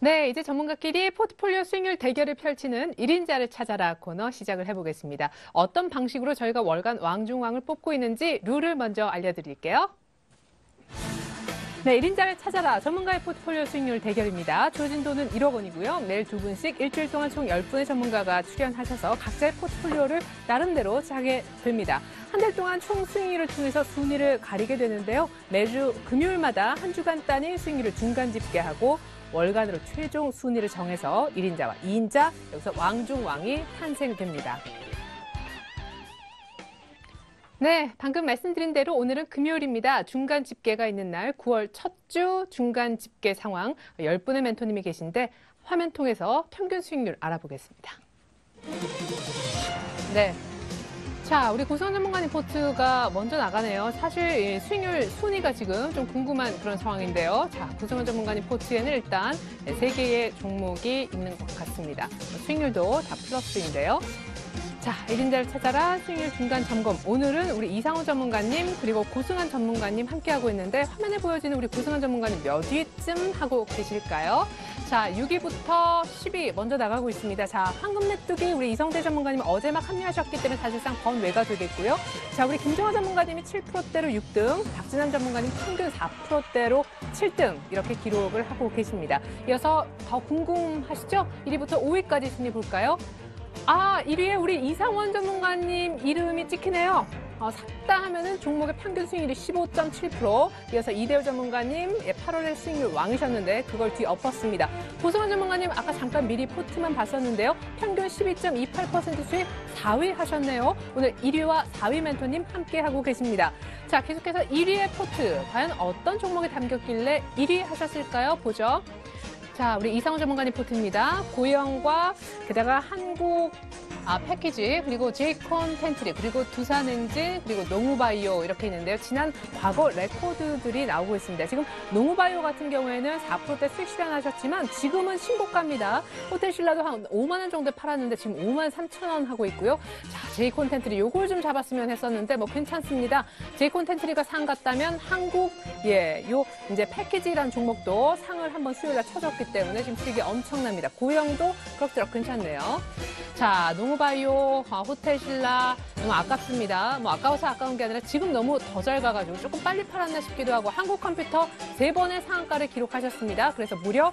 네, 이제 전문가끼리 포트폴리오 수익률 대결을 펼치는 1인자를 찾아라 코너 시작을 해보겠습니다. 어떤 방식으로 저희가 월간 왕중왕을 뽑고 있는지 룰을 먼저 알려드릴게요. 네, 1인자를 찾아라 전문가의 포트폴리오 수익률 대결입니다. 주어진 돈은 1억 원이고요. 매일 두 분씩 일주일 동안 총 10분의 전문가가 출연하셔서 각자의 포트폴리오를 나름대로 짜게 됩니다. 한 달 동안 총 수익률을 통해서 순위를 가리게 되는데요. 매주 금요일마다 한 주간 단위 수익률을 중간 집계하고 월간으로 최종 순위를 정해서 1인자와 2인자, 여기서 왕중왕이 탄생됩니다. 네, 방금 말씀드린 대로 오늘은 금요일입니다. 중간 집계가 있는 날 9월 첫 주 중간 집계 상황 10분의 멘토님이 계신데 화면 통해서 평균 수익률 알아보겠습니다. 네. 자, 우리 고승환 전문가님 포트가 먼저 나가네요. 사실 수익률 순위가 지금 좀 궁금한 그런 상황인데요. 자, 고승환 전문가님 포트에는 일단 3개의 종목이 있는 것 같습니다. 수익률도 다 플러스인데요. 자, 1인자를 찾아라 수익률 중간 점검. 오늘은 우리 이상호 전문가님 그리고 고승환 전문가님 함께하고 있는데 화면에 보여지는 우리 고승환 전문가님 몇 위쯤 하고 계실까요? 자, 6위부터 10위 먼저 나가고 있습니다. 자, 황금 메뚜기 우리 이성대 전문가님 어제 막 합류하셨기 때문에 사실상 번외가 되겠고요. 자, 우리 김정화 전문가님이 7%대로 6등, 박진환 전문가님 평균 4%대로 7등 이렇게 기록을 하고 계십니다. 이어서 더 궁금하시죠? 1위부터 5위까지 순위 볼까요? 아, 1위에 우리 이상원 전문가님 이름이 찍히네요. 샀다 하면은 종목의 평균 수익률이 15.7%. 이어서 이대호 전문가님 8월에 수익률 왕이셨는데 그걸 뒤엎었습니다. 고승환 전문가님 아까 잠깐 미리 포트만 봤었는데요. 평균 12.28% 수익 4위 하셨네요. 오늘 1위와 4위 멘토님 함께하고 계십니다. 자, 계속해서 1위의 포트. 과연 어떤 종목에 담겼길래 1위 하셨을까요? 보죠. 자, 우리 이상호 전문가님 포트입니다. 고영과 게다가 한국 패키지, 그리고 제이콘 텐트리, 그리고 두산엔진, 그리고 농우바이오 이렇게 있는데요. 지난 과거 레코드들이 나오고 있습니다. 지금 농우바이오 같은 경우에는 4%대 수익 실현하셨지만 지금은 신고가입니다. 호텔신라도 한 5만 원 정도에 팔았는데 지금 5만 3천 원 하고 있고요. 자, 제이콘 텐트리 요걸 좀 잡았으면 했었는데 뭐 괜찮습니다. 제이콘 텐트리가 상 같다면 한국 요 이제 패키지라는 종목도 상을 한번 수요일에 쳐줬기 때문에 지금 수익이 엄청납니다. 고영도 그럭저럭 괜찮네요. 자, 농우바이오, 호텔신라 너무 아깝습니다. 뭐 아까워서 아까운 게 아니라 지금 너무 더 잘 가가지고 조금 빨리 팔았나 싶기도 하고 한국컴퓨터 3번의 상한가를 기록하셨습니다. 그래서 무려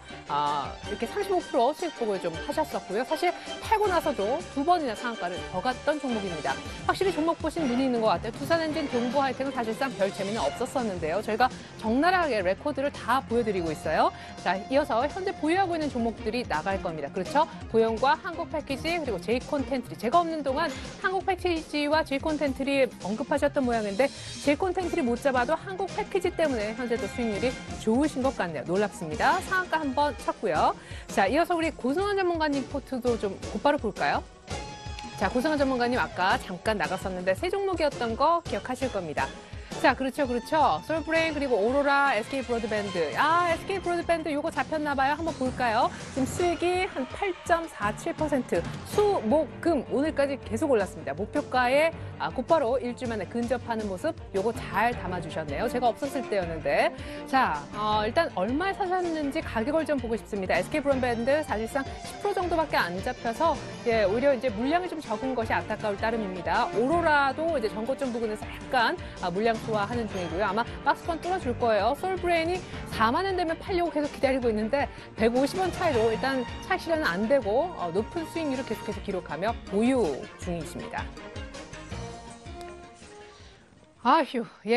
이렇게 35% 수익 보고 좀 하셨었고요. 사실 팔고 나서도 2번이나 상한가를 더 갔던 종목입니다. 확실히 종목 보신 눈이 있는 것 같아요. 두산엔진, 동부하이텍은 사실상 별 재미는 없었었는데요. 저희가 적나라하게 레코드를 다 보여드리고 있어요. 자, 이어서 현재 보유하고 있는 종목들이 나갈 겁니다. 그렇죠? 고영과 한국 패키지 그리고 제이콘 텐트리. 제가 없는 동안 한국 패키지와 제이콘 텐트리 언급하셨던 모양인데 제이콘 텐트리 못 잡아도 한국 패키지 때문에 현재도 수익률이 좋으신 것 같네요. 놀랍습니다. 상한가 한번 쳤고요. 자, 이어서 우리 고승환 전문가님 포트도 좀 곧바로 볼까요? 자, 고승환 전문가님 아까 잠깐 나갔었는데 세 종목이었던 거 기억하실 겁니다. 자, 그렇죠. 솔브레인 그리고 오로라, SK 브로드밴드. SK 브로드밴드 요거 잡혔나 봐요. 한번 볼까요? 지금 수익이 한 8.47%. 수, 목, 금 오늘까지 계속 올랐습니다. 목표가에 곧바로 일주일 만에 근접하는 모습 요거 잘 담아주셨네요. 제가 없었을 때였는데. 자, 일단 얼마에 사셨는지 가격을 좀 보고 싶습니다. SK 브로드밴드 사실상 10% 정도밖에 안 잡혀서 오히려 이제 물량이 좀 적은 것이 안타까울 따름입니다. 오로라도 이제 전고점 부근에서 약간 물량 하는 중이고요. 아마 박스권 뚫어줄 거예요. 솔브레인이 4만 원 되면 팔려고 계속 기다리고 있는데 150원 차이로 일단 차익 실현은 안 되고 높은 수익률을 계속해서 기록하며 보유 중이십니다.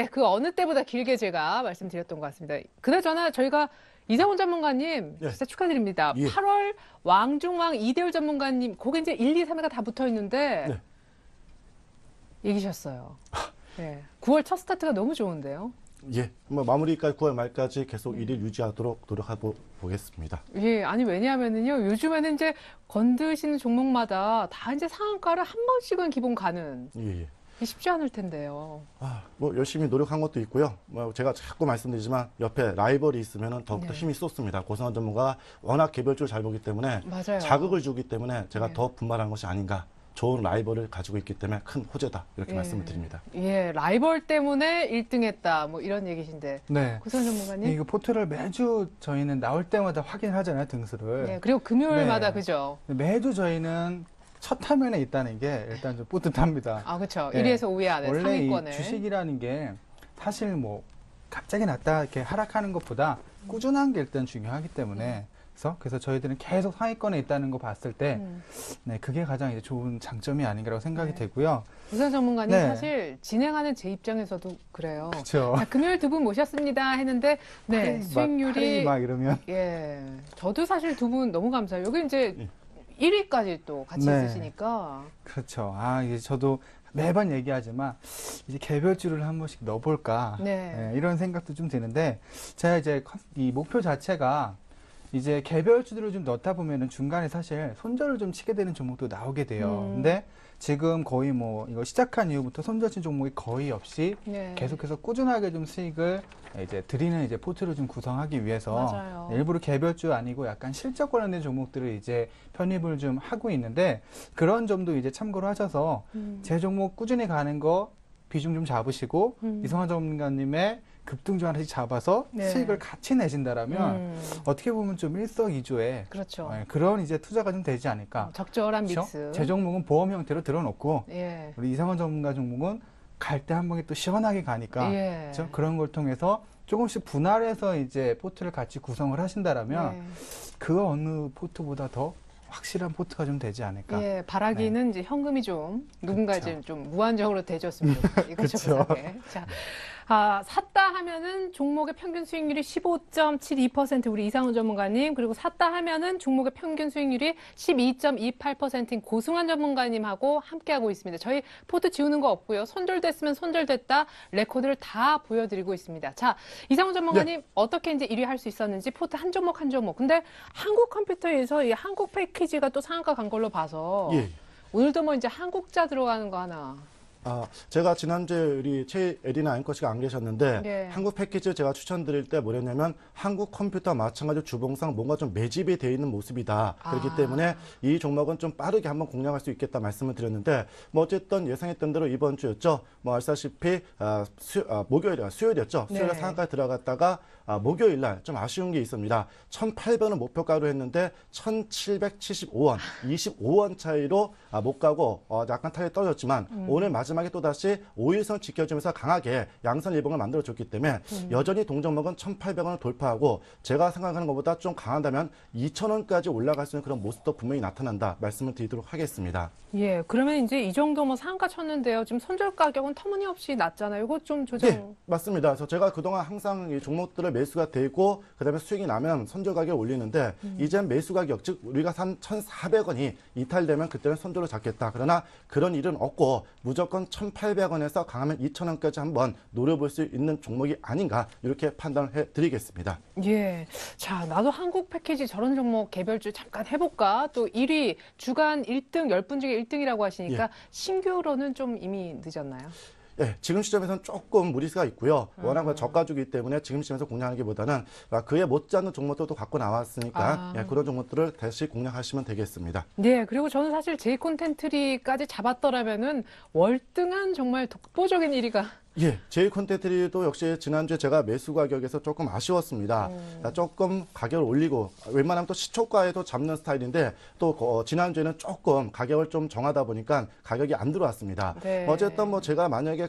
그 어느 때보다 길게 제가 말씀드렸던 것 같습니다. 그나저나 저희가 이상훈 전문가님 진짜 축하드립니다. 8월 왕중왕 이대호 전문가님 그게 이제 1, 2, 3회가 다 붙어 있는데 이기셨어요. 9월 첫 스타트가 너무 좋은데요. 마무리까지 9월 말까지 계속 1위 유지하도록 노력하고 보겠습니다. 아니 왜냐하면은요 요즘에는 이제 건드시는 종목마다 다 이제 상한가를 한 번씩은 기본 가는. 쉽지 않을 텐데요. 열심히 노력한 것도 있고요. 제가 자꾸 말씀드리지만 옆에 라이벌이 있으면 더욱더 힘이 쏟습니다. 고승환 전문가가 워낙 개별적으로 잘 보기 때문에 맞아요. 자극을 주기 때문에 제가 더 분발한 것이 아닌가 좋은 라이벌을 가지고 있기 때문에 큰 호재다 이렇게 말씀을 드립니다. 예, 라이벌 때문에 1등했다 뭐 이런 얘기신데. 네. 고선 전문가님. 이거 포트를 매주 저희는 나올 때마다 확인하잖아요, 등수를. 예, 그리고 금요일마다 네. 그죠? 매주 저희는 첫 화면에 있다는 게 일단 좀 뿌듯합니다. 아, 그렇죠. 네. 1위에서 5위 안에 원래 상위권에. 이 주식이라는 게 사실 뭐 갑자기 났다 이렇게 하락하는 것보다 꾸준한 게 일단 중요하기 때문에 그래서 저희들은 계속 상위권에 있다는 거 봤을 때 네, 그게 가장 이제 좋은 장점이 아닌가라고 생각이 네. 되고요. 고선 전문가님 네. 사실 진행하는 제 입장에서도 그래요. 그렇죠. 자, 금요일 두 분 모셨습니다 했는데 네, 수익률이 막 이러면 예. 저도 사실 두 분 너무 감사해요. 여기 이제 예. 1위까지 또 같이 네. 있으시니까. 그렇죠. 아, 이제 저도 매번 얘기하지만 이제 개별주를 한 번씩 넣어볼까 네. 이런 생각도 좀 드는데 제가 이제 이 목표 자체가 이제 개별주들을 좀 넣다 보면은 중간에 사실 손절을 좀 치게 되는 종목도 나오게 돼요. 근데 지금 거의 뭐 이거 시작한 이후부터 손절 친 종목이 거의 없이 네. 계속해서 꾸준하게 좀 수익을 이제 드리는 이제 포트를 좀 구성하기 위해서 맞아요. 일부러 개별주 아니고 약간 실적 관련된 종목들을 이제 편입을 좀 하고 있는데 그런 점도 이제 참고를 하셔서 제 종목 꾸준히 가는 거 비중 좀 잡으시고 이성환 전문가님의 급등주 하나씩 잡아서 네. 수익을 같이 내신다라면 어떻게 보면 좀 일석이조의 그렇죠. 그런 이제 투자가 좀 되지 않을까. 적절한 그렇죠? 믹스. 제 종목은 보험 형태로 들어놓고 예. 우리 이성환 전문가 종목은 갈 때 한 번에 또 시원하게 가니까 예. 그렇죠? 그런 걸 통해서 조금씩 분할해서 이제 포트를 같이 구성을 하신다라면 예. 그 어느 포트보다 더 확실한 포트가 좀 되지 않을까. 예, 바라기는 이제 현금이 좀 누군가 그쵸. 이제 좀 무한정으로 대줬으면 좋겠어요. 그쵸. 자, 샀다 하면은 종목의 평균 수익률이 15.72% 우리 이상훈 전문가님, 그리고 샀다 하면은 종목의 평균 수익률이 12.28%인 고승환 전문가님하고 함께하고 있습니다. 저희 포트 지우는 거 없고요. 손절됐으면 손절됐다 레코드를 다 보여드리고 있습니다. 자, 이상훈 전문가님 어떻게 이제 1위 할 수 있었는지 포트 한 종목 한 종목. 근데 한국 컴퓨터에서 이 한국 패키지가 또 상한가 간 걸로 봐서 예. 오늘도 뭐 이제 한국자 들어가는 거 하나. 제가 지난주에 우리 최애리나 앵커 씨가 안 계셨는데 네. 한국 패키지 제가 추천드릴 때 뭐랬냐면 한국 컴퓨터 마찬가지로 주봉상 뭔가 좀 매집이 돼 있는 모습이다. 그렇기 때문에 이 종목은 좀 빠르게 한번 공략할 수 있겠다 말씀을 드렸는데 뭐 어쨌든 예상했던 대로 이번 주였죠. 뭐 아시다시피 수요일이었죠. 수요일에 네. 상한가에 들어갔다가 목요일 날 좀 아쉬운 게 있습니다. 1,800원을 목표가로 했는데 1,775원, 25원 차이로 못 가고 약간 타이 떨어졌지만 오늘 마지막에 또다시 5일선 지켜주면서 강하게 양선 일봉을 만들어줬기 때문에 여전히 동종목은 1,800원을 돌파하고 제가 생각하는 것보다 좀 강한다면 2,000원까지 올라갈 수 있는 그런 모습도 분명히 나타난다 말씀을 드리도록 하겠습니다. 예, 그러면 이제 이 정도 뭐 상한가 쳤는데요. 지금 손절 가격은 터무니없이 낮잖아요. 이거 좀 조정. 네, 맞습니다. 그래서 제가 그동안 항상 이 종목들을 매수가 되고 그다음에 수익이 나면 손절 가격을 올리는데 이젠 매수 가격, 즉 우리가 산 1,400원이 이탈되면 그때는 손절로 잡겠다. 그러나 그런 일은 없고 무조건 1,800원에서 강하면 2,000원까지 한번 노려볼 수 있는 종목이 아닌가 이렇게 판단을 해드리겠습니다. 예. 자, 나도 한국 패키지 저런 종목 개별주 잠깐 해볼까? 또 1위 주간 1등 10분 중에 1등이라고 하시니까 신규로는 좀 이미 늦었나요? 예, 지금 시점에서는 조금 무리수가 있고요. 워낙 저가주기 때문에 지금 시점에서 공략하는 게보다는 그에 못지않는 종목들도 갖고 나왔으니까 예, 그런 종목들을 다시 공략하시면 되겠습니다. 네, 그리고 저는 사실 제이 콘텐트리까지 잡았더라면은 월등한 정말 독보적인 1위가 예, 제이 콘텐트리도 역시 지난주에 제가 매수 가격에서 조금 아쉬웠습니다. 조금 가격을 올리고 웬만하면 또 시초가에도 잡는 스타일인데 또 지난주에는 조금 가격을 좀 정하다 보니까 가격이 안 들어왔습니다. 네. 어쨌든 뭐 제가 만약에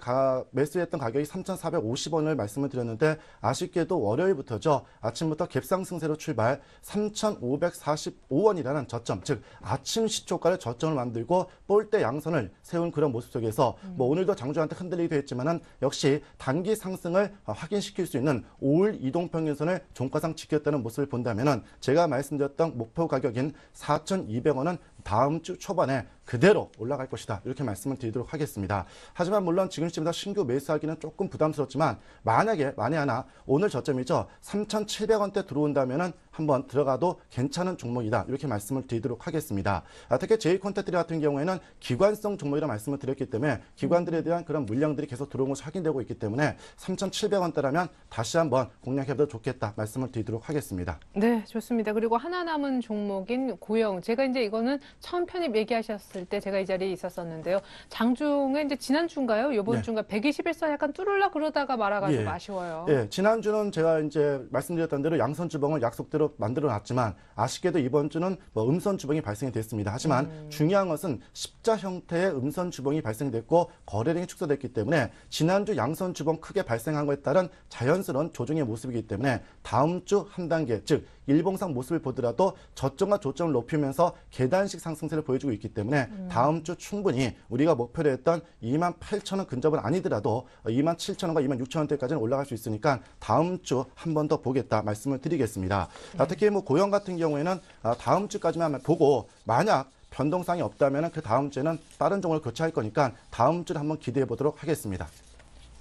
매수했던 가격이 3,450원을 말씀을 드렸는데 아쉽게도 월요일부터죠. 아침부터 갭상승세로 출발 3,545원이라는 저점, 즉 아침 시초가를 저점을 만들고 볼대 양선을 세운 그런 모습 속에서 뭐 오늘도 장주한테 흔들리기도 했지만은 역시 단기 상승을 확인시킬 수 있는 5일 이동평균선을 종가상 지켰다는 모습을 본다면은 제가 말씀드렸던 목표 가격인 4,200원은 다음 주 초반에 그대로 올라갈 것이다. 이렇게 말씀을 드리도록 하겠습니다. 하지만 물론 지금 시점에서 신규 매수하기는 조금 부담스럽지만 만약에 만에 하나 오늘 저점이죠. 3,700원대 들어온다면은 한번 들어가도 괜찮은 종목이다. 이렇게 말씀을 드리도록 하겠습니다. 특히 제이 콘텐트 같은 경우에는 기관성 종목이라 말씀을 드렸기 때문에 기관들에 대한 그런 물량들이 계속 들어온 것이 확인되고 있기 때문에 3,700원대라면 다시 한번 공략해도 좋겠다. 말씀을 드리도록 하겠습니다. 네, 좋습니다. 그리고 하나 남은 종목인 고영. 제가 이제 이거는 처음 편입 얘기하셨을 나왔을 때 제가 이 자리에 있었었는데요. 장중에 이제 지난주인가요? 이번 네. 주인가 121선 약간 뚫으려 그러다가 말아가지고 예. 아쉬워요. 예, 지난주는 제가 이제 말씀드렸던 대로 양선 주봉을 약속대로 만들어 놨지만 아쉽게도 이번 주는 뭐 음선 주봉이 발생이 됐습니다. 하지만 중요한 것은 십자 형태의 음선 주봉이 발생됐고 거래량이 축소됐기 때문에 지난주 양선 주봉 크게 발생한 것에 따른 자연스러운 조정의 모습이기 때문에 다음 주 한 단계, 즉 일봉상 모습을 보더라도 저점과 조점을 높이면서 계단식 상승세를 보여주고 있기 때문에 다음 주 충분히 우리가 목표로 했던 28,000원 근접은 아니더라도 27,000원과 26,000원대까지는 올라갈 수 있으니까 다음 주 한 번 더 보겠다 말씀을 드리겠습니다. 특히 뭐 고용 같은 경우에는 다음 주까지만 보고 만약 변동성이 없다면 그 다음 주에는 다른 종목을 교체할 거니까 다음 주를 한번 기대해 보도록 하겠습니다.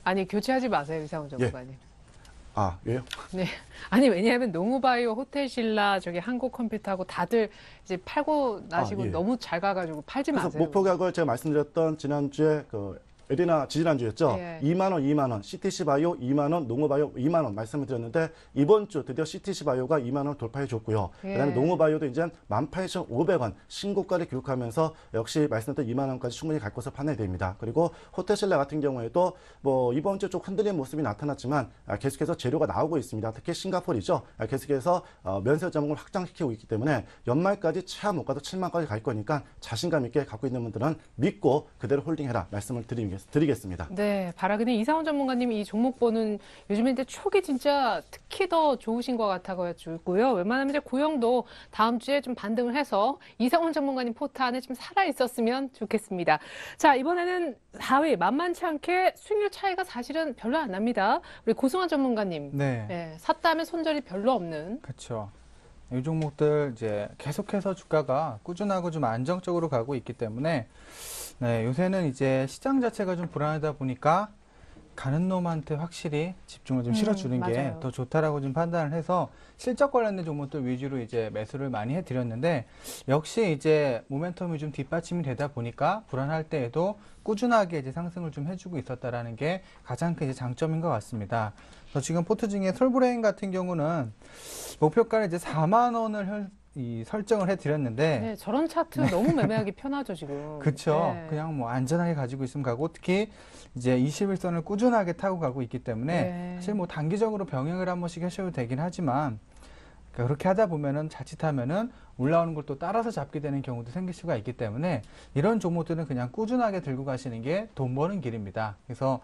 아니 교체하지 마세요, 이상훈 전문가님. 아, 왜요? 네. 아니 왜냐하면 농우바이오, 호텔신라, 저기 한국컴퓨터하고 다들 이제 팔고 나시고 예. 너무 잘 가가지고 팔지 그래서 마세요. 목표 가격을 제가 말씀드렸던 지난주에 에디나 지지난주였죠. 예. 2만 원, 2만 원, CTC 바이오 2만 원, 농어 바이오 2만 원 말씀을 드렸는데 이번 주 드디어 CTC 바이오가 2만 원 돌파해 줬고요. 예. 그다음에 농어 바이오도 이제 18,500원 신고가를 기록하면서 역시 말씀드렸던 2만 원까지 충분히 갈 것으로 판단이 됩니다. 그리고 호텔신라 같은 경우에도 뭐 이번 주 좀 흔들리는 모습이 나타났지만 계속해서 재료가 나오고 있습니다. 특히 싱가포르죠. 계속해서 면세 점을 확장시키고 있기 때문에 연말까지 최하 못 가도 7만까지 갈 거니까 자신감 있게 갖고 있는 분들은 믿고 그대로 홀딩해라 말씀을 드리겠습니다. 네, 바라기는 이상훈 전문가님 이 종목 보는 요즘에 이제 촉이 진짜 특히 더 좋으신 것 같아가지고요. 웬만하면 이제 고영도 다음 주에 좀 반등을 해서 이상훈 전문가님 포트 안에 좀 살아 있었으면 좋겠습니다. 자, 이번에는 4위 만만치 않게 수익률 차이가 사실은 별로 안 납니다. 우리 고승환 전문가님, 네. 샀다 하면 손절이 별로 없는. 그렇죠. 이 종목들 이제 계속해서 주가가 꾸준하고 좀 안정적으로 가고 있기 때문에 네, 요새는 이제 시장 자체가 좀 불안하다 보니까 가는 놈한테 확실히 집중을 좀 실어주는 게 맞아요. 더 좋다라고 좀 판단을 해서 실적 관련된 종목들 위주로 이제 매수를 많이 해드렸는데 역시 이제 모멘텀이 좀 뒷받침이 되다 보니까 불안할 때에도 꾸준하게 이제 상승을 좀 해주고 있었다라는 게 가장 큰 이제 장점인 것 같습니다. 그래서 지금 포트 중에 솔브레인 같은 경우는 목표가를 이제 4만 원을 설정을 해드렸는데 네, 저런 차트 너무 매매하기 편하죠, 지금. 그렇죠. 네. 그냥 뭐 안전하게 가지고 있으면 가고 특히 이제 21선을 꾸준하게 타고 가고 있기 때문에 네. 사실 뭐 단기적으로 병행을 한 번씩 하셔도 되긴 하지만 그렇게 하다 보면은 자칫하면은 올라오는 걸 또 따라서 잡게 되는 경우도 생길 수가 있기 때문에 이런 종목들은 그냥 꾸준하게 들고 가시는 게 돈 버는 길입니다. 그래서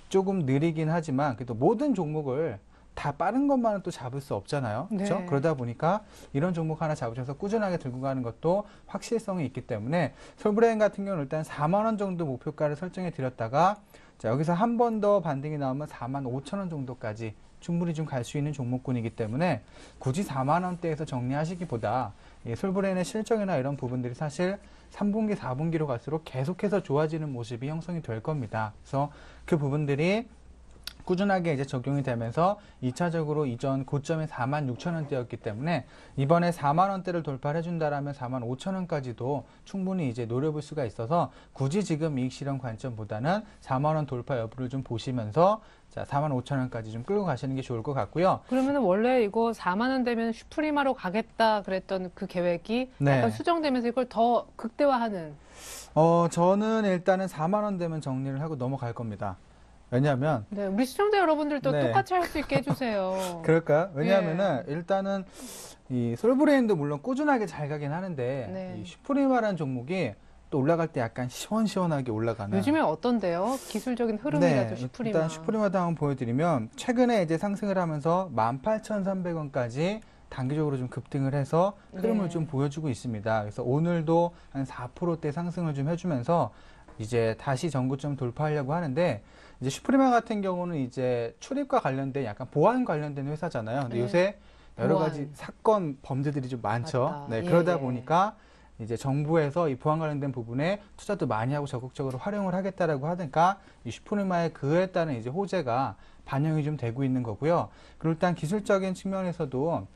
조금 느리긴 하지만 그래도 모든 종목을 다 빠른 것만은 또 잡을 수 없잖아요. 그렇죠? 네. 그러다 보니까 이런 종목 하나 잡으셔서 꾸준하게 들고 가는 것도 확실성이 있기 때문에 솔브레인 같은 경우는 일단 4만 원 정도 목표가를 설정해 드렸다가 자, 여기서 한 번 더 반등이 나오면 4만 5천 원 정도까지 충분히 좀 갈 수 있는 종목군이기 때문에 굳이 4만 원대에서 정리하시기보다 이 솔브레인의 실적이나 이런 부분들이 사실 3분기, 4분기로 갈수록 계속해서 좋아지는 모습이 형성이 될 겁니다. 그래서 그 부분들이 꾸준하게 이제 적용이 되면서 2차적으로 이전 고점이 46,000원대였기 때문에 이번에 4만 원대를 돌파를 해준다라면 4만 5천 원까지도 충분히 이제 노려볼 수가 있어서 굳이 지금 이익 실현 관점보다는 4만 원 돌파 여부를 좀 보시면서 자, 4만 5천 원까지 좀 끌고 가시는 게 좋을 것 같고요. 그러면은 원래 이거 4만 원 되면 슈프리마로 가겠다 그랬던 그 계획이 네. 약간 수정되면서 이걸 더 극대화하는. 저는 일단은 4만 원 되면 정리를 하고 넘어갈 겁니다. 왜냐하면 네, 우리 시청자 여러분들도 네. 똑같이 할 수 있게 해주세요. 그럴까요? 왜냐하면은 일단은 이 솔브레인도 물론 꾸준하게 잘 가긴 하는데 네. 이 슈프리마라는 종목이 또 올라갈 때 약간 시원시원하게 올라가는. 요즘에 어떤데요? 기술적인 흐름이라도 슈프리마. 일단 슈프리마도 한번 보여드리면 최근에 이제 상승을 하면서 18,300원까지 단기적으로 좀 급등을 해서 흐름을 네. 좀 보여주고 있습니다. 그래서 오늘도 한 4%대 상승을 좀 해주면서 이제 다시 전고점 돌파하려고 하는데 이제 슈프리마 같은 경우는 이제 출입과 관련된 약간 보안 관련된 회사잖아요. 근데 네. 요새 여러 보안. 가지 사건 범죄들이 좀 많죠. 맞다. 네, 예, 그러다 예. 보니까 이제 정부에서 이 보안 관련된 부분에 투자도 많이 하고 적극적으로 활용을 하겠다라고 하니까 이 슈프리마의 그에 따른 이제 호재가 반영이 좀 되고 있는 거고요. 그리고 일단 기술적인 측면에서도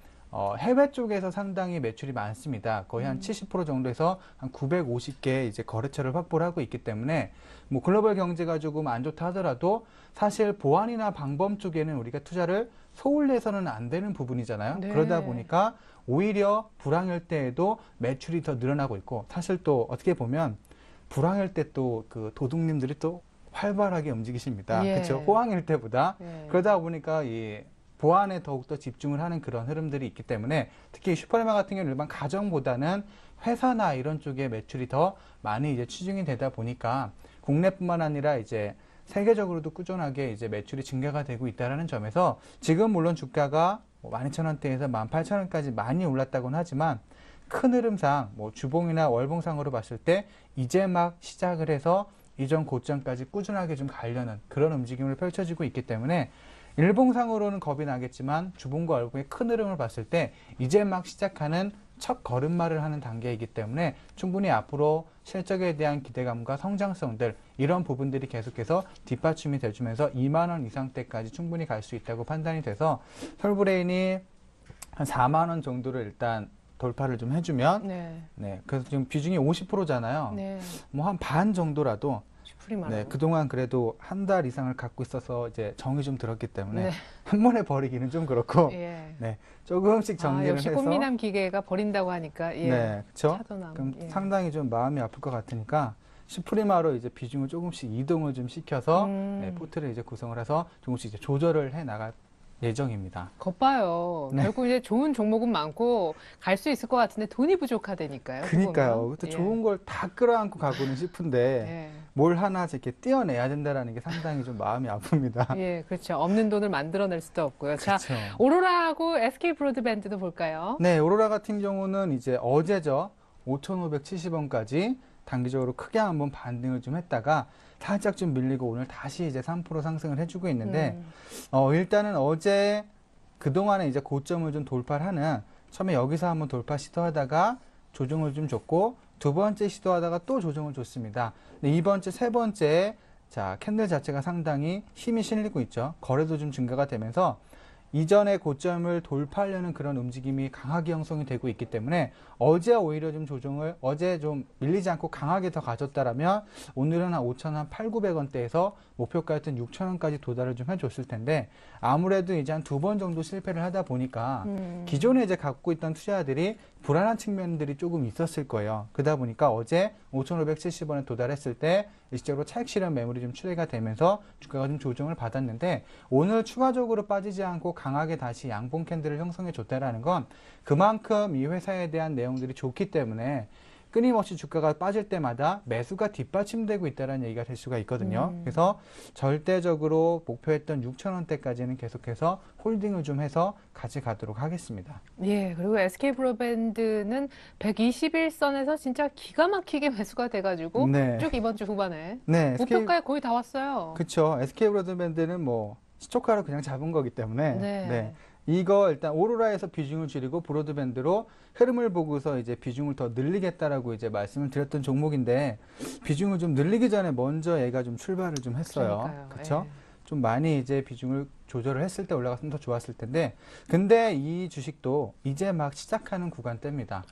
해외 쪽에서 상당히 매출이 많습니다. 거의 한 70% 정도에서 한 950개 이제 거래처를 확보를 하고 있기 때문에 뭐 글로벌 경제가 조금 안 좋다 하더라도 사실 보안이나 방범 쪽에는 우리가 투자를 소홀해서는 안 되는 부분이잖아요. 네. 그러다 보니까 오히려 불황일 때에도 매출이 더 늘어나고 있고 사실 또 어떻게 보면 불황일 때 또 그 도둑님들이 또 활발하게 움직이십니다. 예. 그렇죠? 호황일 때보다. 예. 그러다 보니까 이 보안에 더욱더 집중을 하는 그런 흐름들이 있기 때문에 특히 슈퍼레마 같은 경우는 일반 가정보다는 회사나 이런 쪽에 매출이 더 많이 이제 추진이 되다 보니까 국내뿐만 아니라 이제 세계적으로도 꾸준하게 이제 매출이 증가가 되고 있다는 점에서 지금 물론 주가가 12,000원대에서 18,000원까지 많이 올랐다고는 하지만 큰 흐름상 뭐 주봉이나 월봉상으로 봤을 때 이제 막 시작을 해서 이전 고점까지 꾸준하게 좀 가려는 그런 움직임을 펼쳐지고 있기 때문에 일봉상으로는 겁이 나겠지만 주봉과 월봉의 큰 흐름을 봤을 때 이제 막 시작하는 첫 걸음마를 하는 단계이기 때문에 충분히 앞으로 실적에 대한 기대감과 성장성들 이런 부분들이 계속해서 뒷받침이 돼주면서 2만 원 이상대까지 충분히 갈 수 있다고 판단이 돼서 솔브레인이 한 4만 원 정도를 일단 돌파를 좀 해주면 네, 그래서 지금 비중이 50%잖아요. 네. 뭐 한 반 정도라도 슈프리마로. 네, 그동안 그래도 한 달 이상을 갖고 있어서 이제 정이 좀 들었기 때문에 네. 한 번에 버리기는 좀 그렇고 예. 네, 조금씩 정리를 역시 해서 꽃미남 기계가 버린다고 하니까 예. 네, 그렇죠. 차도남. 그럼 예. 상당히 좀 마음이 아플 것 같으니까 슈프리마로 이제 비중을 조금씩 이동을 좀 시켜서 네, 포트를 이제 구성을 해서 조금씩 이제 조절을 해 나갈 예정입니다. 겉봐요. 네. 결국 이제 좋은 종목은 많고 갈 수 있을 것 같은데 돈이 부족하다니까요. 그러니까요. 보면. 또 예. 좋은 걸 다 끌어안고 가고는 싶은데 예. 뭘 하나 이렇게 떼어내야 된다라는 게 상당히 좀 마음이 아픕니다. 예, 그렇죠. 없는 돈을 만들어낼 수도 없고요. 자, 그렇죠. 오로라하고 SK 브로드밴드도 볼까요? 네, 오로라 같은 경우는 이제 어제죠. 5,570원까지 단기적으로 크게 한번 반등을 좀 했다가 살짝 좀 밀리고 오늘 다시 이제 3% 상승을 해주고 있는데 일단은 어제 그동안에 이제 고점을 좀 돌파를 하는 처음에 여기서 한번 돌파 시도하다가 조정을 좀 줬고 두 번째 시도하다가 또 조정을 줬습니다. 근데 이번 주 세 번째 자 캔들 자체가 상당히 힘이 실리고 있죠. 거래도 좀 증가가 되면서 이전의 고점을 돌파하려는 그런 움직임이 강하게 형성이 되고 있기 때문에 어제 오히려 좀 조정을 어제 좀 밀리지 않고 강하게 더 가졌다라면 오늘은 한 5,800~900원대에서 목표가였던 6,000원까지 도달을 좀 해줬을 텐데 아무래도 이제 한 두 번 정도 실패를 하다 보니까 기존에 이제 갖고 있던 투자들이 불안한 측면들이 조금 있었을 거예요. 그러다 보니까 어제 5,570원에 도달했을 때 일시적으로 차익 실현 매물이 좀 출회가 되면서 주가가 좀 조정을 받았는데 오늘 추가적으로 빠지지 않고 강하게 다시 양봉 캔들을 형성해 줬다라는 건 그만큼 이 회사에 대한 내용들이 좋기 때문에 끊임없이 주가가 빠질 때마다 매수가 뒷받침되고 있다는 얘기가 될 수가 있거든요. 그래서 절대적으로 목표했던 6,000원대까지는 계속해서 홀딩을 좀 해서 가져가도록 하겠습니다. 예, 그리고 SK 브로드밴드는 121선에서 진짜 기가 막히게 매수가 돼가지고 네. 쭉 이번 주 후반에 네, 목표가에 거의 다 왔어요. 그렇죠. SK 브로드밴드는 뭐 시초가로 그냥 잡은 거기 때문에 네. 이거 일단 오로라에서 비중을 줄이고 브로드밴드로 흐름을 보고서 이제 비중을 더 늘리겠다라고 이제 말씀을 드렸던 종목인데 비중을 좀 늘리기 전에 먼저 얘가 좀 출발을 좀 했어요. 그렇죠? 좀 많이 이제 비중을 조절을 했을 때 올라갔으면 더 좋았을 텐데 근데 이 주식도 이제 막 시작하는 구간대입니다.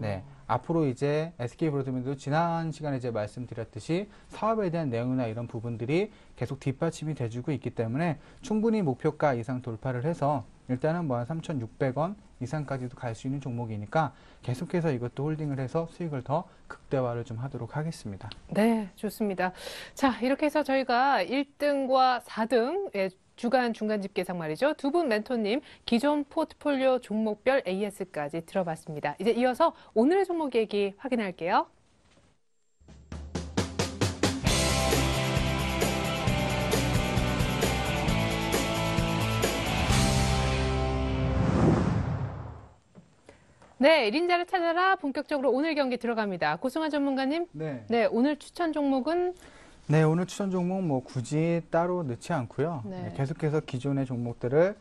네. 앞으로 이제 SK 브로드밴드도 지난 시간에 이제 말씀드렸듯이 사업에 대한 내용이나 이런 부분들이 계속 뒷받침이 돼주고 있기 때문에 충분히 목표가 이상 돌파를 해서 일단은 뭐 한 3,600원 이상까지도 갈 수 있는 종목이니까 계속해서 이것도 홀딩을 해서 수익을 더 극대화를 좀 하도록 하겠습니다. 네, 좋습니다. 자, 이렇게 해서 저희가 1등과 4등 주간 중간 집계상 말이죠. 두 분 멘토님 기존 포트폴리오 종목별 AS까지 들어봤습니다. 이제 이어서 오늘의 종목 얘기 확인할게요. 네, 1인자를 찾아라 본격적으로 오늘 경기 들어갑니다. 고승환 전문가님. 네, 오늘 추천 종목은? 네, 오늘 추천 종목 뭐 굳이 따로 넣지 않고요. 네. 계속해서 기존의 종목들을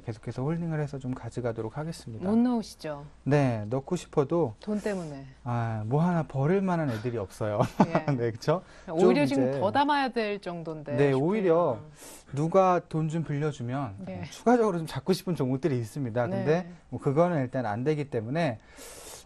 계속해서 홀딩을 해서 좀 가져가도록 하겠습니다. 못 넣으시죠? 네, 넣고 싶어도 돈 때문에. 뭐 하나 버릴 만한 애들이 없어요. 예. 네, 그렇죠? 오히려 지금 더 담아야 될 정도인데. 네, 오히려 누가 돈 좀 빌려주면 네. 추가적으로 좀 잡고 싶은 종목들이 있습니다. 근데 네. 뭐 그거는 일단 안 되기 때문에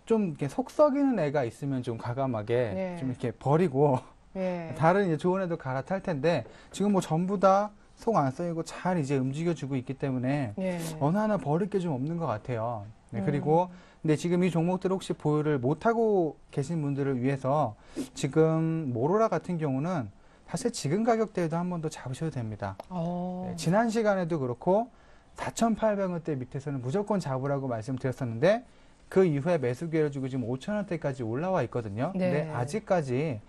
좀 이렇게 속 썩이는 애가 있으면 좀 과감하게 네. 좀 이렇게 버리고 예. 다른 이제 좋은 애도 갈아탈 텐데 지금 뭐 전부 다 속 안 썩이고 잘 이제 움직여주고 있기 때문에 예. 어느 하나 버릴 게 좀 없는 것 같아요. 네, 그리고 근데 지금 이 종목들 혹시 보유를 못하고 계신 분들을 위해서 지금 오로라 같은 경우는 사실 지금 가격대에도 한 번 더 잡으셔도 됩니다. 네, 지난 시간에도 그렇고 4,800원대 밑에서는 무조건 잡으라고 말씀드렸었는데 그 이후에 매수 기회를 주고 지금 5,000원대까지 올라와 있거든요. 네. 근데 아직까지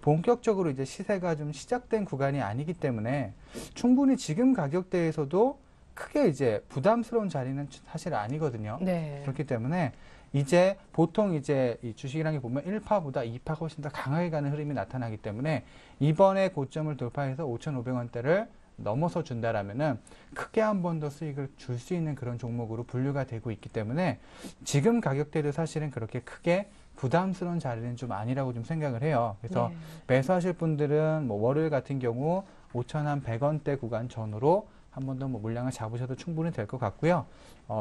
본격적으로 이제 시세가 좀 시작된 구간이 아니기 때문에 충분히 지금 가격대에서도 크게 이제 부담스러운 자리는 사실 아니거든요. 네. 그렇기 때문에 이제 보통 이제 이 주식이라는 게 보면 1파보다 2파가 훨씬 더 강하게 가는 흐름이 나타나기 때문에 이번에 고점을 돌파해서 5,500원대를 넘어서 준다라면은 크게 한 번 더 수익을 줄 수 있는 그런 종목으로 분류가 되고 있기 때문에 지금 가격대도 사실은 그렇게 크게 부담스러운 자리는 좀 아니라고 좀 생각을 해요. 그래서 매수하실 분들은 뭐 월요일 같은 경우 5,100원대 구간 전후로 한 번 더 뭐 물량을 잡으셔도 충분히 될 것 같고요.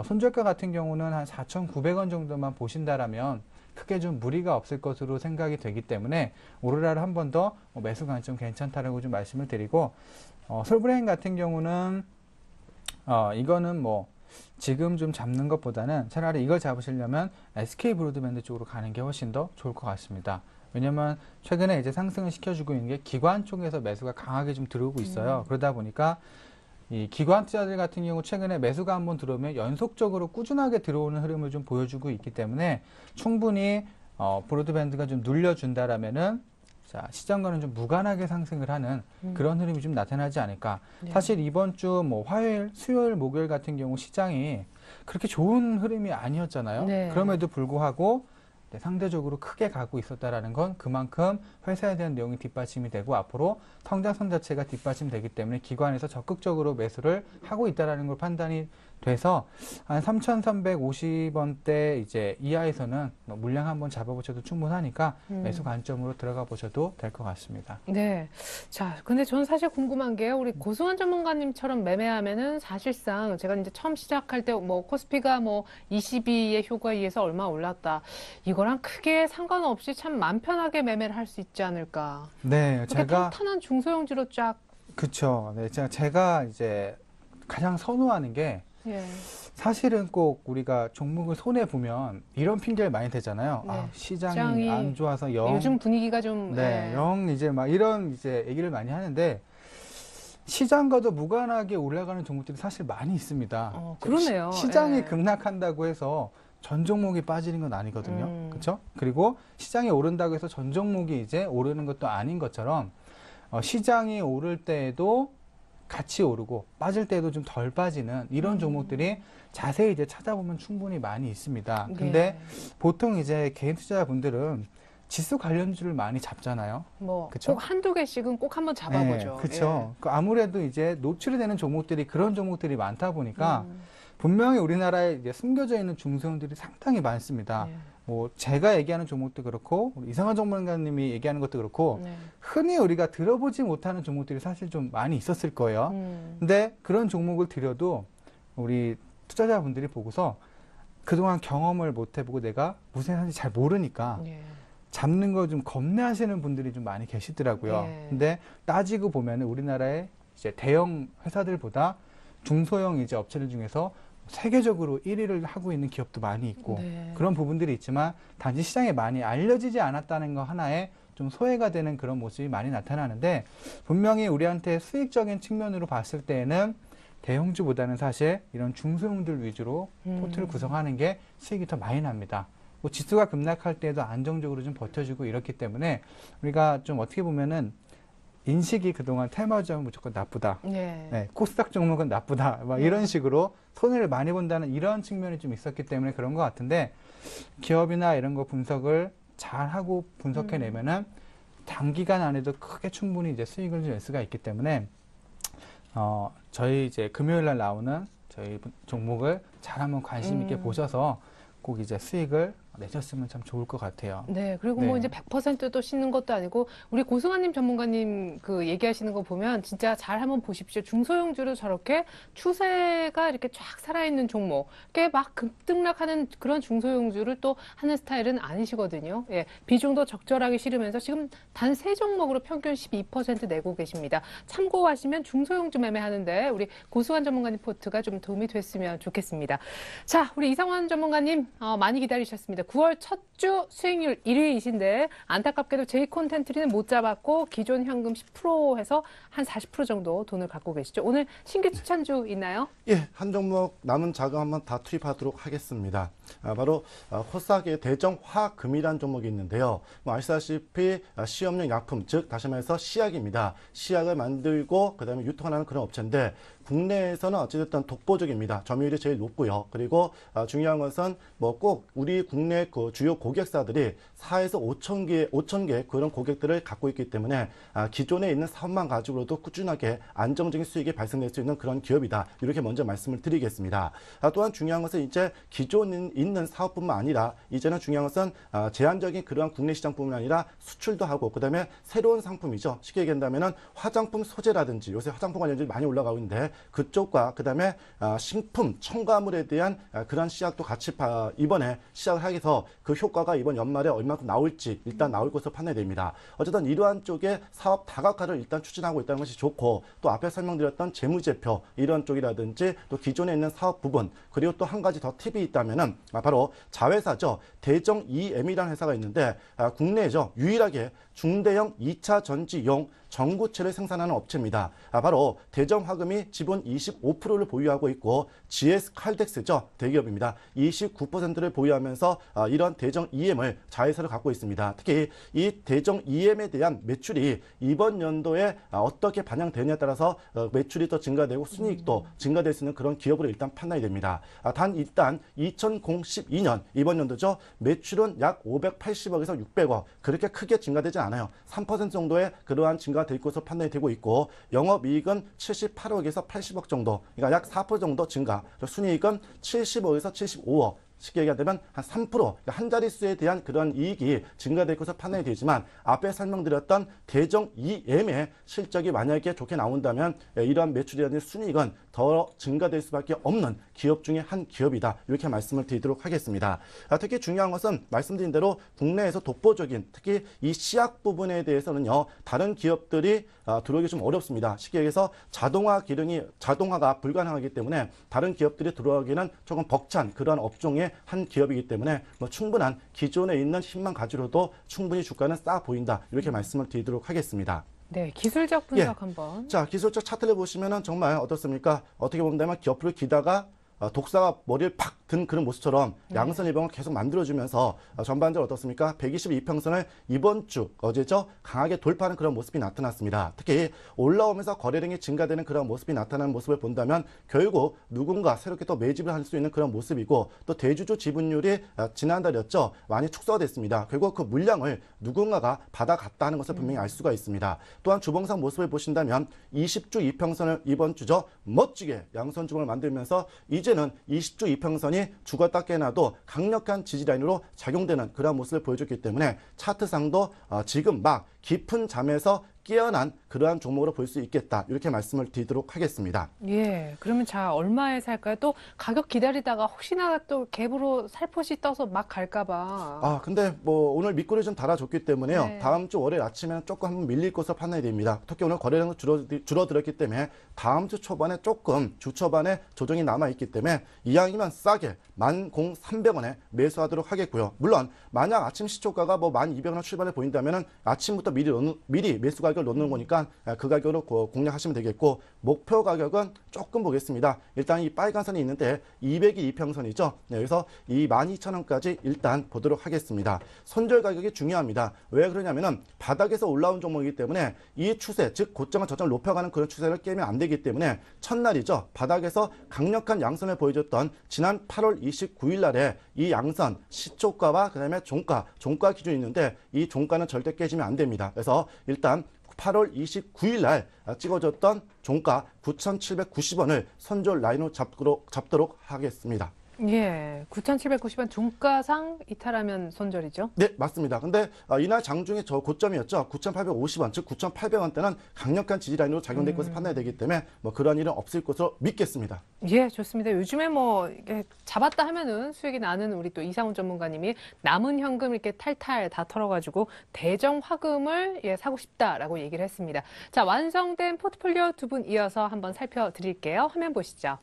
손절가 같은 경우는 한 4,900원 정도만 보신다라면 크게 좀 무리가 없을 것으로 생각이 되기 때문에 오로라를 한 번 더 매수 관점 괜찮다라고 좀 말씀을 드리고 솔브레인 같은 경우는 이거는 뭐 지금 좀 잡는 것보다는 차라리 이걸 잡으시려면 SK 브로드밴드 쪽으로 가는 게 훨씬 더 좋을 것 같습니다. 왜냐면 최근에 이제 상승을 시켜주고 있는 게 기관 쪽에서 매수가 강하게 좀 들어오고 있어요. 그러다 보니까 이 기관 투자들 같은 경우 최근에 매수가 한번 들어오면 연속적으로 꾸준하게 들어오는 흐름을 좀 보여주고 있기 때문에 충분히 브로드밴드가 좀 눌려준다라면은 자, 시장과는 좀 무관하게 상승을 하는 그런 흐름이 좀 나타나지 않을까. 네. 사실 이번 주 뭐 화요일, 수요일, 목요일 같은 경우 시장이 그렇게 좋은 흐름이 아니었잖아요. 네. 그럼에도 불구하고 상대적으로 크게 가고 있었다라는 건 그만큼 회사에 대한 내용이 뒷받침이 되고 앞으로 성장성 자체가 뒷받침되기 때문에 기관에서 적극적으로 매수를 하고 있다라는 걸 판단이 돼서 한 3,350원대 이제 이하에서는 물량 한번 잡아보셔도 충분하니까 매수 관점으로 들어가 보셔도 될 것 같습니다. 네. 자, 근데 저는 사실 궁금한 게요. 우리 고승환 전문가님처럼 매매하면은 사실상 제가 이제 처음 시작할 때 뭐 코스피가 뭐 22의 효과에 의해서 얼마 올랐다. 이거랑 크게 상관없이 참 맘 편하게 매매를 할 수 있지 않을까. 네, 그렇게 제가 탄탄한 중소형주로 쫙. 그쵸. 네, 제가 이제 가장 선호하는 게 예. 사실은 꼭 우리가 종목을 손해 보면 이런 핑계를 많이 대잖아요. 네. 아, 시장이 시장이 안 좋아서 영, 요즘 분위기가 좀. 네, 예. 영 이제 막 이런 이제 얘기를 많이 하는데 시장과도 무관하게 올라가는 종목들이 사실 많이 있습니다. 그러네요. 시장이 예. 급락한다고 해서 전 종목이 빠지는 건 아니거든요. 그렇죠? 그리고 시장이 오른다고 해서 전 종목이 이제 오르는 것도 아닌 것처럼 시장이 오를 때에도 같이 오르고 빠질 때도 좀 덜 빠지는 이런 종목들이 자세히 이제 찾아보면 충분히 많이 있습니다. 근데 예. 보통 이제 개인 투자자분들은 지수 관련주를 많이 잡잖아요. 뭐 그쵸? 꼭 한두 개씩은 꼭 한번 잡아보죠. 네, 그렇죠. 아무래도 이제 노출이 되는 종목들이 그런 종목들이 많다 보니까 분명히 우리나라에 이제 숨겨져 있는 중소형들이 상당히 많습니다. 예. 뭐 제가 얘기하는 종목도 그렇고 우리 이상한 전문가님이 얘기하는 것도 그렇고 네. 흔히 우리가 들어보지 못하는 종목들이 사실 좀 많이 있었을 거예요. 근데 그런 종목을 들여도 우리 투자자분들이 보고서 그동안 경험을 못 해보고 내가 무슨 회사인지 잘 모르니까 예. 잡는 거 좀 겁내하시는 분들이 좀 많이 계시더라고요. 예. 근데 따지고 보면 우리나라의 이제 대형 회사들보다 중소형 이제 업체들 중에서 세계적으로 1위를 하고 있는 기업도 많이 있고 네. 그런 부분들이 있지만 단지 시장에 많이 알려지지 않았다는 거 하나에 좀 소외가 되는 그런 모습이 많이 나타나는데 분명히 우리한테 수익적인 측면으로 봤을 때에는 대형주보다는 사실 이런 중소형들 위주로 포트를 구성하는 게 수익이 더 많이 납니다. 뭐 지수가 급락할 때도 안정적으로 좀 버텨주고 이렇기 때문에 우리가 좀 어떻게 보면은 인식이 그동안 테마주는 무조건 나쁘다. 예. 네, 코스닥 종목은 나쁘다. 막 이런 식으로 손해를 많이 본다는 이런 측면이 좀 있었기 때문에 그런 것 같은데 기업이나 이런 거 분석을 잘 하고 분석해내면은 단기간 안에도 크게 충분히 이제 수익을 낼 수가 있기 때문에 저희 이제 금요일 날 나오는 저희 종목을 잘 한번 관심 있게 보셔서 꼭 이제 수익을 내셨으면 참 좋을 것 같아요. 네, 그리고 뭐 네. 이제 100%또 씻는 것도 아니고 우리 고승환님 전문가님 그 얘기하시는 거 보면 진짜 잘 한번 보십시오. 중소형주로 저렇게 추세가 이렇게 쫙 살아있는 종목, 꽤 막 급등락하는 그런 중소형주를 또 하는 스타일은 아니시거든요. 예, 비중도 적절하게 실으면서 지금 단 3종목으로 평균 12% 내고 계십니다. 참고하시면 중소형주 매매하는데 우리 고승환 전문가님 포트가 좀 도움이 됐으면 좋겠습니다. 자, 우리 이상환 전문가님 많이 기다리셨습니다. 9월 첫 주 수익률 1위이신데 안타깝게도 J콘텐트리는 못 잡았고 기존 현금 10% 해서 한 40% 정도 돈을 갖고 계시죠. 오늘 신규 추천주 있나요? 예, 한 종목 남은 자금 한번 다 투입하도록 하겠습니다. 바로 호사계 대정화금이라는 종목이 있는데요. 뭐 아시다시피 시험용 약품, 즉 다시 말해서 시약입니다. 시약을 만들고 그다음에 유통하는 그런 업체인데 국내에서는 어찌됐든 독보적입니다. 점유율이 제일 높고요. 그리고 중요한 것은 뭐 꼭 우리 국내 그 주요 고객사들이 4에서 5천 개 그런 고객들을 갖고 있기 때문에 기존에 있는 사업만 가지고도 꾸준하게 안정적인 수익이 발생될 수 있는 그런 기업이다. 이렇게 먼저 말씀을 드리겠습니다. 또한 중요한 것은 이제 기존에 있는 사업뿐만 아니라 이제는 중요한 것은 제한적인 그러한 국내 시장뿐만 아니라 수출도 하고 그다음에 새로운 상품이죠. 쉽게 얘기한다면은 화장품 소재라든지 요새 화장품 관련주들이 많이 올라가고 있는데 그쪽과 그다음에 식품 첨가물에 대한 그런 시약도 같이 이번에 시작을 하기 위해서 그 효과가 이번 연말에 얼마큼 나올지 일단 나올 것으로 판단이 됩니다. 어쨌든 이러한 쪽에 사업 다각화를 일단 추진하고 있다는 것이 좋고 또 앞에 설명드렸던 재무제표 이런 쪽이라든지 또 기존에 있는 사업 부분 그리고 또 한 가지 더 팁이 있다면은 바로 자회사죠. 대정 EM이라는 회사가 있는데 국내에죠. 유일하게 중대형 2차 전지용 전구체를 생산하는 업체입니다. 바로 대정화금이 지분 25%를 보유하고 있고 GS 칼덱스죠. 대기업입니다. 29%를 보유하면서 이런 대정 EM을 자회사를 갖고 있습니다. 특히 이 대정 EM에 대한 매출이 이번 연도에 어떻게 반영되느냐에 따라서 매출이 더 증가되고 순이익도 증가될 수 있는 그런 기업으로 일단 판단이 됩니다. 일단 2012년 이번 연도죠. 매출은 약 580억에서 600억 그렇게 크게 증가되지 않아요. 3% 정도의 그러한 증가될 것으로 판단이 되고 있고 영업이익은 78억에서 80억 정도 그러니까 약 4% 정도 증가 순이익은 70억에서 75억 쉽게 얘기하자면 한 3%, 그러니까 한 자릿수에 대한 그런 이익이 증가될 것으로 판단이 되지만 앞에 설명드렸던 대정 EM의 실적이 만약에 좋게 나온다면 이러한 매출이라든지 순이익은 더 증가될 수밖에 없는 기업 중에 한 기업이다. 이렇게 말씀을 드리도록 하겠습니다. 특히 중요한 것은 말씀드린 대로 국내에서 독보적인 특히 이 시약 부분에 대해서는요. 다른 기업들이 들어오기 좀 어렵습니다. 쉽게 얘기해서 자동화가 불가능하기 때문에 다른 기업들이 들어오기는 조금 벅찬 그런 업종의 한 기업이기 때문에 뭐 충분한 기존에 있는 힘만 가지고도 충분히 주가는 싸 보인다. 이렇게 말씀을 드리도록 하겠습니다. 네, 기술적 분석 한번. 자, 기술적 차트를 보시면은 정말 어떻습니까? 어떻게 보면 옆으로 기다가 독사가 머리를 팍 든 그런 모습처럼 양선 일봉을 계속 만들어주면서 전반적으로 어떻습니까? 122평선을 이번 주 어제죠 강하게 돌파하는 그런 모습이 나타났습니다. 특히 올라오면서 거래량이 증가되는 그런 모습이 나타나는 모습을 본다면 결국 누군가 새롭게 또 매집을 할 수 있는 그런 모습이고 또 대주주 지분율이 지난달이었죠 많이 축소가 됐습니다. 결국 그 물량을 누군가가 받아갔다 하는 것을 분명히 알 수가 있습니다. 또한 주봉상 모습을 보신다면 20주 이평선을 이번 주죠 멋지게 양선 주봉을 만들면서 이제는 20주 이평선이 죽었다 깨나도 강력한 지지라인으로 작용되는 그런 모습을 보여줬기 때문에 차트상도 지금 막 깊은 잠에서 깨어난 그러한 종목으로 볼 수 있겠다. 이렇게 말씀을 드리도록 하겠습니다. 예, 그러면 자 얼마에 살까요? 또 가격 기다리다가 혹시나 또 갭으로 살포시 떠서 막 갈까봐. 근데 뭐 오늘 밑꼬리 좀 달아줬기 때문에요. 네. 다음 주 월요일 아침에는 조금 한번 밀릴 것으로 판단이 됩니다. 특히 오늘 거래량도 줄어들었기 때문에 다음 주 초반에 조금 주 초반에 조정이 남아있기 때문에 이왕이면 싸게 10,300원에 매수하도록 하겠고요. 물론 만약 아침 시초가가 뭐 12,200원 출발해 보인다면은 아침부터 미리 매수 가격을 놓는 거니까 그 가격으로 공략하시면 되겠고 목표 가격은 조금 보겠습니다. 일단 이 빨간 선이 있는데 200이 이평선이죠. 여기서 이 12,000원까지 일단 보도록 하겠습니다. 손절 가격이 중요합니다. 왜 그러냐면은 바닥에서 올라온 종목이기 때문에 이 추세, 즉 고점과 저점을 높여가는 그런 추세를 깨면 안 되기 때문에 첫날이죠. 바닥에서 강력한 양선을 보여줬던 지난 8월 29일 날에 이 양선 시초가와 그다음에 종가 기준이 있는데 이 종가는 절대 깨지면 안 됩니다. 그래서 일단 8월 29일 날 찍어줬던 종가 9,790원을 선절 라인으로 잡도록 하겠습니다. 예, 9,790원 중가상 이탈하면 손절이죠. 네, 맞습니다. 근데 이날 장중에 저 고점이었죠. 9,850원, 즉 9,800원대는 강력한 지지 라인으로 작용될 것을 판단이 되기 때문에 뭐 그런 일은 없을 것으로 믿겠습니다. 예, 좋습니다. 요즘에 뭐 이게 잡았다 하면은 수익이 나는 우리 또 이상훈 전문가님이 남은 현금 이렇게 탈탈 다 털어가지고 대정 화금을 사고 싶다라고 얘기를 했습니다. 자, 완성된 포트폴리오 두 분 이어서 한번 살펴드릴게요. 화면 보시죠.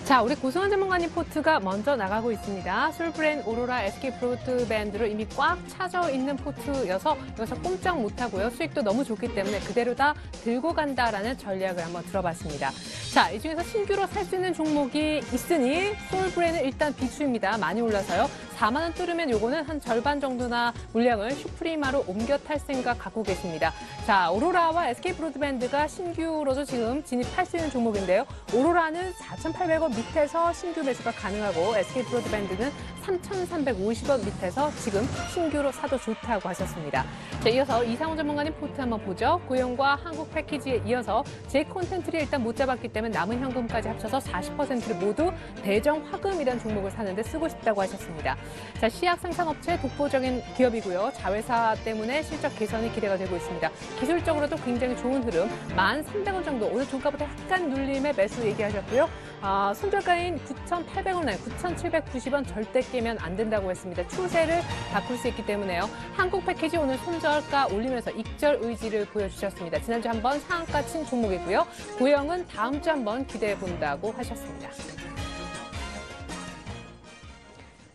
자, 우리 고승환 전문가님 포트가 먼저 나가고 있습니다. 솔브랜, 오로라, SK 브로드밴드로 이미 꽉 차져 있는 포트여서 여기서 꼼짝 못하고요. 수익도 너무 좋기 때문에 그대로 다 들고 간다라는 전략을 한번 들어봤습니다. 자, 이 중에서 신규로 살 수 있는 종목이 있으니 솔브랜은 일단 비추입니다. 많이 올라서요. 4만 원 뚫으면 요거는 한 절반 정도나 물량을 슈프리마로 옮겨 탈 생각 갖고 계십니다. 자, 오로라와 SK 브로드밴드가 신규로도 지금 진입할 수 있는 종목인데요. 오로라는 4,800원 밑에서 신규 매수가 가능하고 SK 브로드밴드는 3,350원 밑에서 지금 신규로 사도 좋다고 하셨습니다. 자, 이어서 이상훈 전문가님 포트 한번 보죠. 고용과 한국 패키지에 이어서 제 콘텐츠를 일단 못 잡았기 때문에 남은 현금까지 합쳐서 40%를 모두 대정 화금이라는 종목을 사는데 쓰고 싶다고 하셨습니다. 자, 시약 생산업체 독보적인 기업이고요. 자회사 때문에 실적 개선이 기대가 되고 있습니다. 기술적으로도 굉장히 좋은 흐름, 1,300원 정도, 오늘 종가보다 약간 눌림의 매수 얘기하셨고요. 손절가인 9,800원 라인, 9,790원 절대 깨면 안 된다고 했습니다. 추세를 바꿀 수 있기 때문에요. 한국 패키지 오늘 손절가 올리면서 익절 의지를 보여주셨습니다. 지난주 한번 상한가 친 종목이고요. 고영은 다음 주 한번 기대해 본다고 하셨습니다.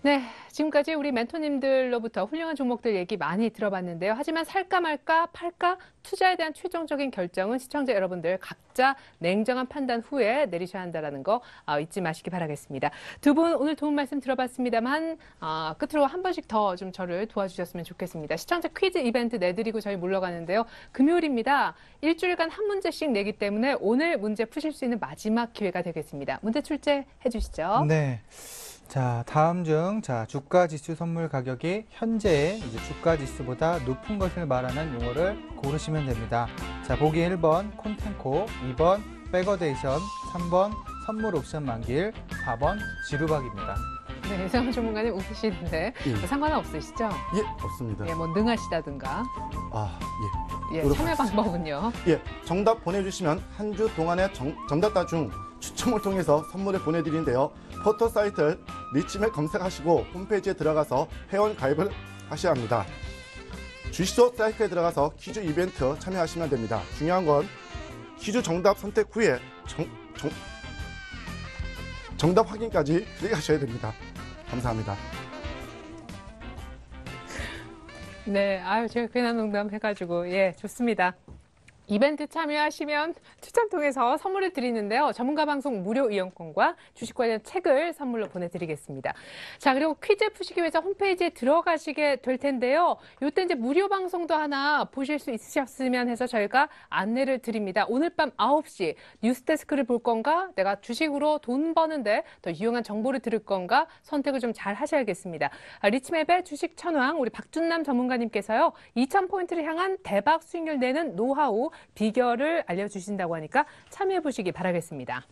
네, 지금까지 우리 멘토님들로부터 훌륭한 종목들 얘기 많이 들어봤는데요. 하지만 살까 말까 팔까 투자에 대한 최종적인 결정은 시청자 여러분들 각자 냉정한 판단 후에 내리셔야 한다는 거 잊지 마시기 바라겠습니다. 두 분 오늘 도움 말씀 들어봤습니다만 끝으로 한 번씩 더 좀 저를 도와주셨으면 좋겠습니다. 시청자 퀴즈 이벤트 내드리고 저희 물러가는데요. 금요일입니다. 일주일간 한 문제씩 내기 때문에 오늘 문제 푸실 수 있는 마지막 기회가 되겠습니다. 문제 출제해 주시죠. 네. 자, 다음 중 주가 지수 선물 가격이 현재의 주가 지수보다 높은 것을 말하는 용어를 고르시면 됩니다. 자, 보기 1번 콘텐코, 2번 백어데이션, 3번 선물 옵션 만기일, 4번 지루박입니다. 네, 이상훈 전문가님 웃으시는데 상관은 없으시죠? 예, 없습니다. 예, 뭐 능하시다든가. 예. 예, 참여 방법은요? 예, 정답 보내주시면 한 주 동안의 정답자 중 추첨을 통해서 선물을 보내드리는데요. 포털 사이트 리치맵 검색하시고 홈페이지에 들어가서 회원 가입을 하셔야 합니다. 주식소 사이트에 들어가서 퀴즈 이벤트 참여하시면 됩니다. 중요한 건 퀴즈 정답 선택 후에 정답 확인까지 클릭하셔야 됩니다. 감사합니다. 네, 제가 괜한 농담 해가지고, 예, 좋습니다. 이벤트 참여하시면 추첨 통해서 선물을 드리는데요. 전문가 방송 무료 이용권과 주식 관련 책을 선물로 보내드리겠습니다. 자, 그리고 퀴즈 푸시기 위해서 홈페이지에 들어가시게 될 텐데요. 이때 이제 무료 방송도 하나 보실 수 있으셨으면 해서 저희가 안내를 드립니다. 오늘 밤 9시 뉴스데스크를 볼 건가? 내가 주식으로 돈 버는데 더 유용한 정보를 들을 건가? 선택을 좀 잘 하셔야겠습니다. 리치맵의 주식 천왕 우리 박준남 전문가님께서요. 2,000포인트를 향한 대박 수익률 내는 노하우 비결을 알려주신다고 하니까 참여해 보시기 바라겠습니다.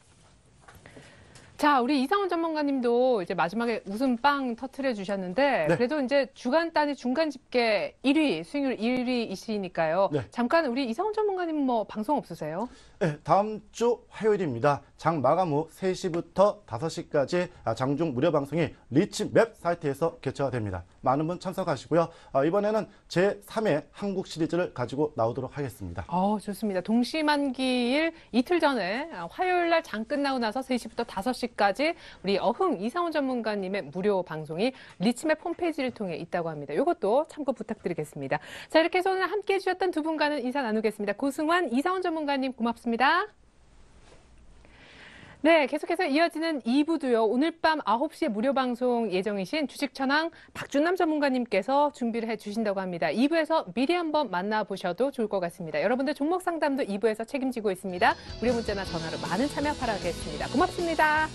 자, 우리 이상훈 전문가님도 이제 마지막에 웃음 빵 터트려 주셨는데 네. 그래도 이제 주간 단위 중간 집계 1위, 수익률 1위이시니까요. 네. 잠깐 우리 이상훈 전문가님 뭐 방송 없으세요? 네, 다음 주 화요일입니다. 장 마감 후 3시부터 5시까지 장중 무료 방송이 리치맵 사이트에서 개최가 됩니다. 많은 분 참석하시고요. 이번에는 제3회 한국 시리즈를 가지고 나오도록 하겠습니다. 좋습니다. 동시만기일 이틀 전에 화요일 날 장 끝나고 나서 3시부터 5시까지 우리 어흥 이상훈 전문가님의 무료 방송이 리치맵 홈페이지를 통해 있다고 합니다. 이것도 참고 부탁드리겠습니다. 자, 이렇게 해서 오늘 함께해 주셨던 두 분과는 인사 나누겠습니다. 고승환, 이상훈 전문가님 고맙습니다. 네, 계속해서 이어지는 2부도요. 오늘 밤 9시에 무료 방송 예정이신 주식천왕 박준남 전문가님께서 준비를 해주신다고 합니다. 2부에서 미리 한번 만나보셔도 좋을 것 같습니다. 여러분들 종목 상담도 2부에서 책임지고 있습니다. 무료 문자나 전화로 많은 참여 바라겠습니다. 고맙습니다.